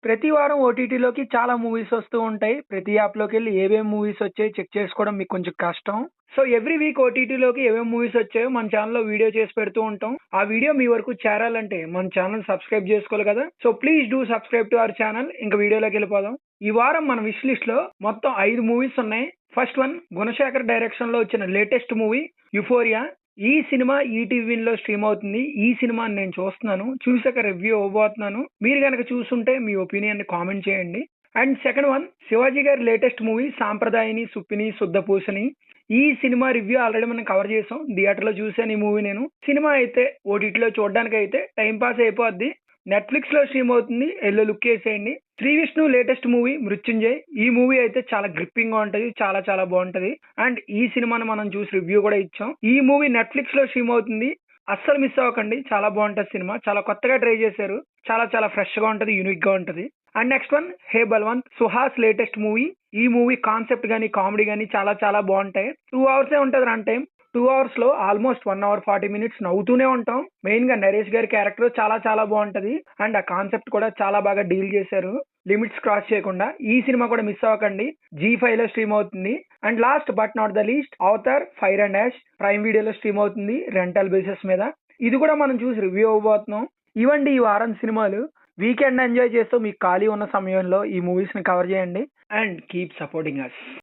ప్రతి వారం ఓటీటీలోకి చాలా మూవీస్ వస్తూ ఉంటాయి. ప్రతి యాప్‌లోకెళ్ళి ఏవేం మూవీస్ వచ్చాయి చెక్ చేసుకోవడం మీకు కొంచెం కష్టం. సో, ఎవ్రీ వీక్ ఓటీటీలోకి ఏమేం మూవీస్ వచ్చాయో మన ఛానెల్‌లో వీడియో చేసి పెడుతూ ఉంటాం. ఆ వీడియో మీ వరకు చేరాలంటే మన ఛానెల్ సబ్స్క్రైబ్ చేసుకోవాలి కదా! So, please do subscribe to our channel. ఇంక వీడియోలోకెళ్ళిపోదాం. ఈ వారం మన విష్ లిస్ట్‌లో మొత్తం 5 మూవీస్ ఉన్నాయి. ఫస్ట్ వన్ గుణశేఖర్ డైరెక్షన్‌లో వచ్చిన లేటెస్ట్ మూవీ 'యుఫోరియా'. ఈ సినిమా ఈటీవీ విన్‌లో స్ట్రీమ్ అవుతుంది. ఈ సినిమాని నేను చూస్తున్నాను. చూసాక రివ్యూ ఇవ్వబోతున్నాను. మీరు గనక చూసుంటే మీ ఒపీనియన్‌ని కామెంట్ చేయండి. అండ్ సెకండ్ వన్ శివాజీ గారి లేటెస్ట్ మూవీ 'సాంప్రదాయని సుప్పిని శుద్ధపూసని'. ఈ సినిమా రివ్యూ ఆల్రెడీ మనం కవర్ చేసాం. థియేటర్‌లో చూసాను ఈ మూవీ నేను. సినిమా అయితే ఓటీటీలో చూడడానికైతే టైం పాస్ అయిపోద్ది. నెట్‌ఫ్లిక్స్‌లో స్ట్రీమ్ అవుతుంది. ఎళ్లి లుక్ ఏసేయండి. Sree Vishnu latest movie 'Mrityunjay'. ఈ మూవీ అయితే చాలా గ్రిప్పింగ్‌గా ఉంటది. చాలా చాలా బావుంటది. అండ్ ఈ సినిమాని మనం చూసి రివ్యూ కూడా ఇచ్చాం. ఈ మూవీ నెట్‌ఫ్లిక్స్‌లో స్ట్రీమ్ అవుతుంది. అస్సలు మిస్ అవ్వకండి. చాలా బావుంటది సినిమా. చాలా కొత్తగా ట్రై చేశారు. చాలా చాలా ఫ్రెష్‌గా ఉంటది. యూనిక్‌గా ఉంటది. And next one 'hey Balwant' Suhas latest movie. ఈ మూవీ కాన్సెప్ట్ గాని, కామెడీ గాని చాలా చాలా బావుంటాయి. 2 అవర్సే ఉంటది రన్ టైమ్. 2 అవర్స్‌లో ఆల్మోస్ట్ 1 అవర్ 40 మినిట్స్ నవ్వుతూనే ఉంటాం. మెయిన్‌గా నరేష్ గారి క్యారెక్టర్ చాలా చాలా బావుంటది. అండ్ ఆ కాన్సెప్ట్ కూడా చాలా బాగా డీల్ చేశారు. లిమిట్స్ క్రాస్ చేయకుండా. ఈ సినిమా కూడా మిస్ అవ్వకండి. జీ5లో స్ట్రీమ్ అవుతుంది. And last but not the least 'Avatar Fire and Ash' Prime వీడియోలో స్ట్రీమ్ అవుతుంది రెంటల్ బేసిస్ మీద. ఇది కూడా మనం చూసి రివ్యూ ఇవ్వబోతున్నాం. ఇవండి ఈ వారం సినిమాలు. వీకెండ్ ఎంజాయ్ చేస్తూ మీకు ఖాళీ ఉన్న సమయంలో ఈ మూవీస్‌ని కవర్ చేయండి. And keep supporting us.